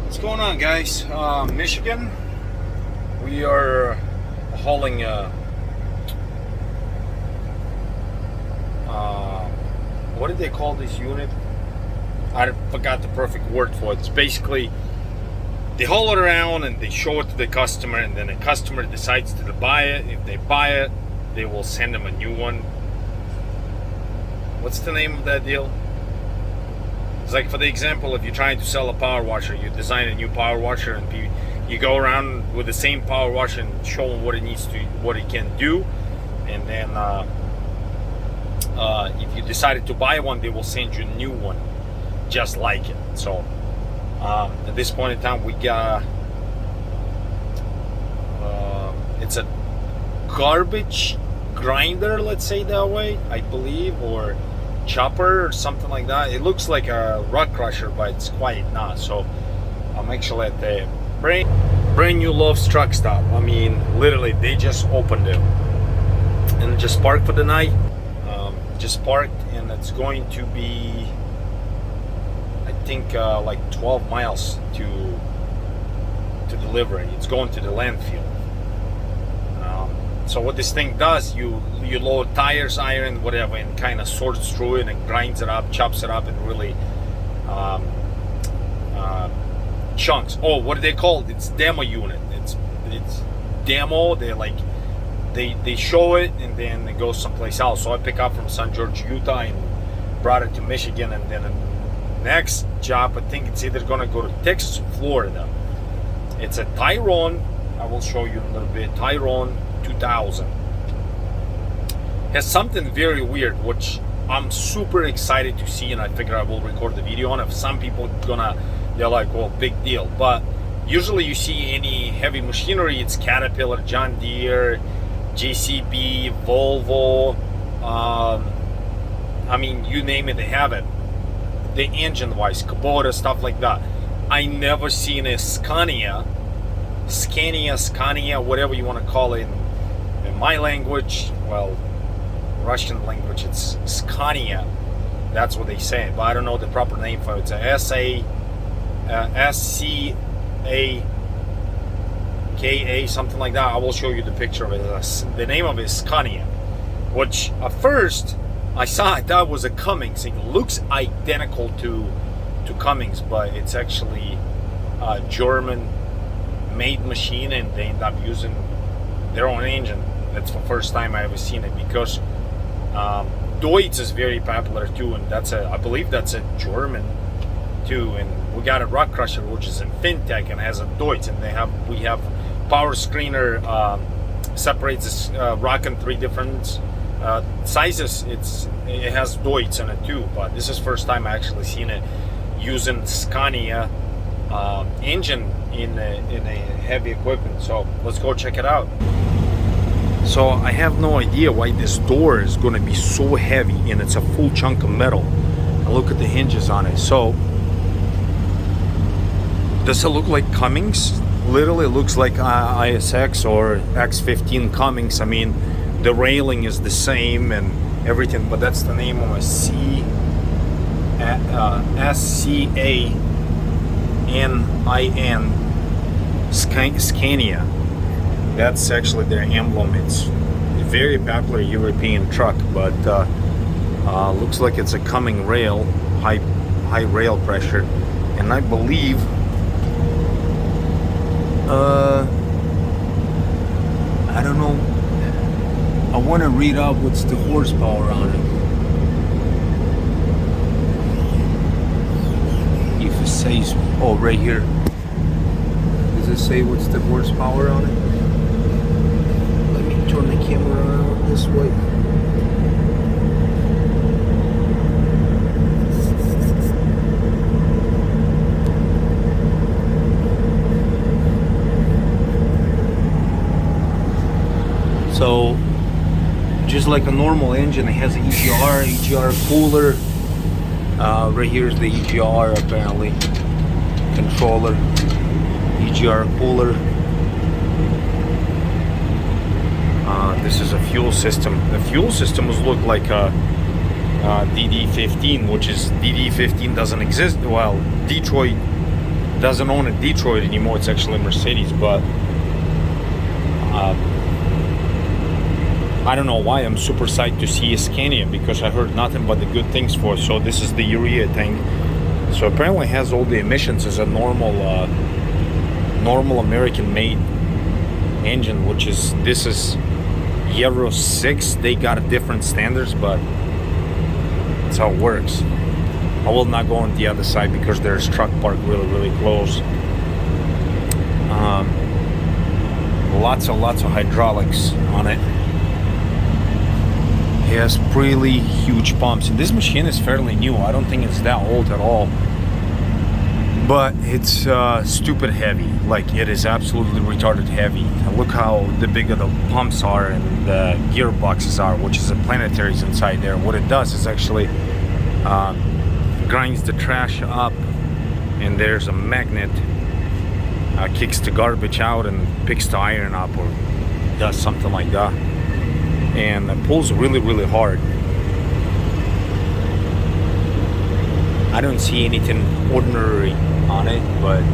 What's going on, guys? Michigan. We are hauling what did they call this unit? I forgot the perfect word for it. It's basically they haul it around and they show it to the customer, and then the customer decides to buy it. If they buy it, they will send them a new one. What's the name of that deal? It's like, for the example, if you're trying to sell a power washer, you design a new power washer, and you go around with the same power washer and show them what it needs to, what it can do, and then if you decided to buy one, they will send you a new one, just like it. So at this point in time, we got it's a garbage grinder, let's say that way, I believe, or chopper or something like that. It looks like a rock crusher, but it's quite not. So I'm actually at the brand new Love's truck stop. I mean, literally, they just opened it and just parked for the night. Just parked, and it's going to be, I think, like 12 miles to delivery. It's going to the landfill. So what this thing does, you load tires, iron, whatever, and kind of sorts through it and grinds it up, chops it up, and really chunks. Oh, what do they call it? It's demo unit. It's demo. They show it, and then it goes someplace else. So I pick up from St. George, Utah, and brought it to Michigan, and then the next job, I think it's either gonna go to Texas or Florida. It's a Tyrone. I will show you a little bit. Tyrone 2000. Has something very weird, which I'm super excited to see, and I figure I will record the video on. If some people they're like, well, big deal. But usually you see any heavy machinery, it's Caterpillar, John Deere, JCB, Volvo, I mean, you name it, they have it. The engine wise, Kubota, stuff like that. I never seen a Scania, whatever you want to call it. In my language, well, Russian language, it's Scania. That's what they say, but I don't know the proper name for it. It's a SCA, something like that. I will show you the picture of it. The name of it is Scania, which at first I saw it, that was a Cummins. It looks identical to Cummins, but it's actually a German made machine, and they end up using their own engine. That's the first time I ever seen it, because Deutz is very popular too, and I believe that's a German too. And we got a rock crusher, which is in FinTech and has a Deutz, and we have power screener, separates this rock in 3 different sizes. It has Deutz in it too, but this is first time I actually seen it using Scania engine in a heavy equipment. So let's go check it out. So I have no idea why this door is going to be so heavy, and it's a full chunk of metal. And look at the hinges on it. So does it look like Cummins? Literally looks like ISX or X15 Cummins. I mean, the railing is the same and everything, but that's the name of a SCANIN Scania. That's actually their emblem. It's a very popular European truck, but looks like it's a Cummins rail, high rail pressure, and I believe I don't know. I want to read out what's the horsepower on it. If it says, oh, right here. Does it say what's the horsepower on it? Let me turn the camera around this way. So, just like a normal engine, it has an EGR cooler. Right here is the EGR, apparently. Controller, EGR cooler. This is a fuel system. The fuel systems look like a DD15, which is DD15 doesn't exist. Well, Detroit doesn't own a Detroit anymore. It's actually Mercedes, but I don't know why I'm super psyched to see a Scania, because I heard nothing but the good things for it. So this is the urea tank. So apparently it has all the emissions as a normal American made engine, which is, this is Euro 6. They got different standards, but that's how it works. I will not go on the other side because there's truck park really close. Lots of hydraulics on it. It has really huge pumps, and this machine is fairly new. I don't think it's that old at all, but it's stupid heavy. Like, it is absolutely retarded heavy. And look how the bigger the pumps are and the gearboxes are, which is a planetaries inside there. What it does is actually grinds the trash up, and there's a magnet kicks the garbage out and picks the iron up, or does something like that, and it pulls really hard. I don't see anything ordinary on it, but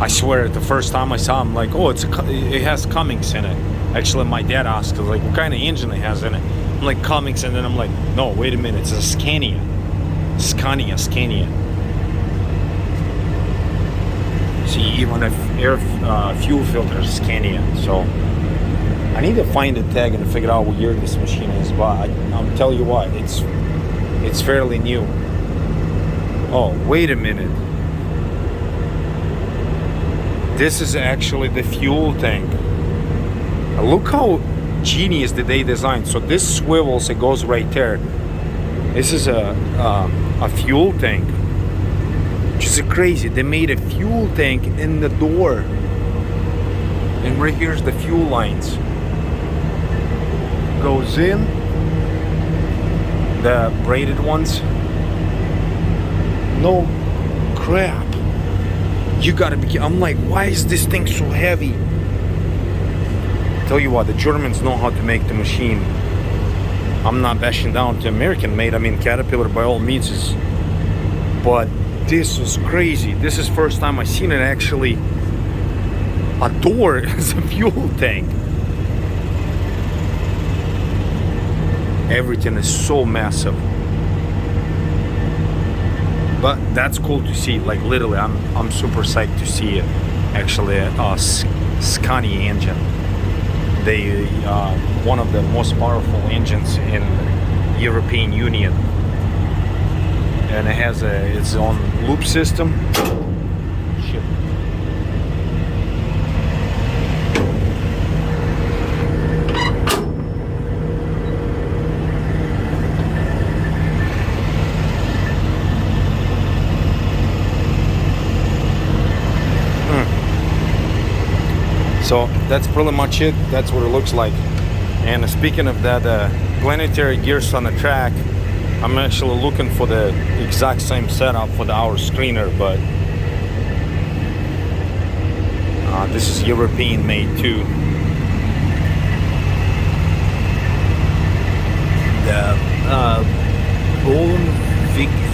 I swear the first time I saw him, like, oh, it has Cummins in it. Actually, my dad asked, like, what kind of engine it has in it. I'm like, Cummins, and then I'm like, no, wait a minute, it's a Scania. Scania. See, even if fuel filter is Scania. So I need to find a tag and figure out what year this machine is, but I'm telling you what, it's fairly new. Oh, wait a minute. This is actually the fuel tank. Look how genius did they design. So this swivels, it goes right there. This is a fuel tank, which is crazy. They made a fuel tank in the door, and right here's the fuel lines. Goes in, the braided ones. No crap. You gotta be. I'm like, why is this thing so heavy? Tell you what, the Germans know how to make the machine. I'm not bashing down to American made. I mean, Caterpillar by all means is, but this was crazy. This is first time I seen it actually. A door as a fuel tank. Everything is so massive. But that's cool to see. Like, literally, I'm super psyched to see it. Actually, a Scania engine. They one of the most powerful engines in European Union, and it has its own loop system. Shit. So that's pretty much it. That's what it looks like. And speaking of that, planetary gears on the track, I'm actually looking for the exact same setup for the hour screener, but this is European made too. The Golden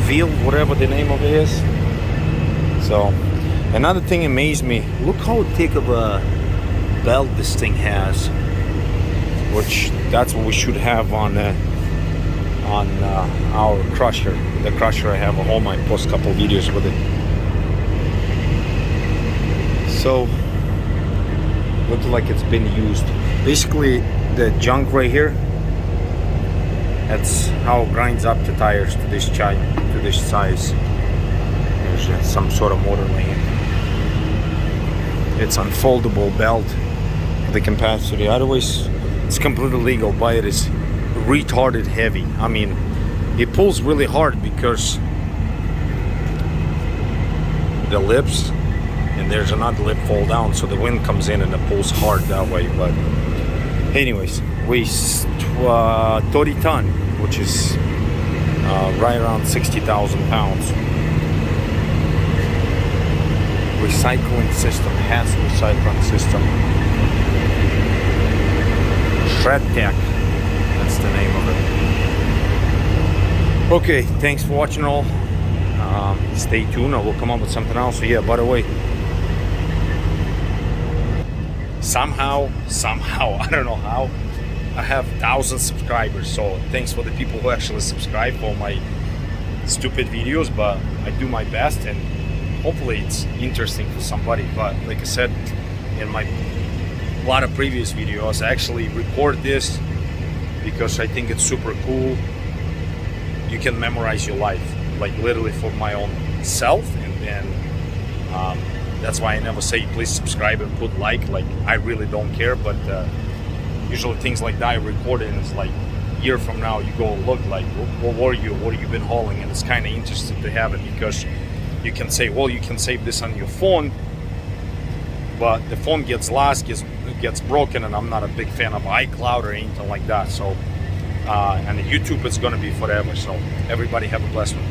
Wheel, whatever the name of it is. So another thing amazed me. Look how thick of a belt this thing has, which that's what we should have on our crusher. The crusher I have at home. I post a couple videos with it. So looks like it's been used. Basically, the junk right here, that's how it grinds up the tires to this size. There's some sort of motor lane. It's unfoldable belt. The capacity, otherwise it's completely legal, but it is retarded heavy. I mean, it pulls really hard because the lips, and there's another lip fall down, so the wind comes in and it pulls hard that way. But anyways, weighs 30 ton, which is right around 60,000 pounds. Recycling system, has recycling system. Shred Tech, that's the name of it. Okay, thanks for watching all. Stay tuned, I will come up with something else. So yeah, by the way, somehow, I don't know how, I have 1,000 subscribers. So thanks for the people who actually subscribe for my stupid videos, but I do my best and hopefully it's interesting for somebody. But like I said in my lot of previous videos, I actually record this because I think it's super cool. You can memorize your life, like literally for my own self, and then that's why I never say please subscribe and put like I really don't care. But usually things like that I record it and it's like a year from now you go look like what were you, what have you been hauling, and it's kind of interesting to have it because you can say, well, you can save this on your phone, but the phone gets lost, gets broken, and I'm not a big fan of iCloud or anything like that. So and the YouTube is going to be forever. So everybody have a blessed one.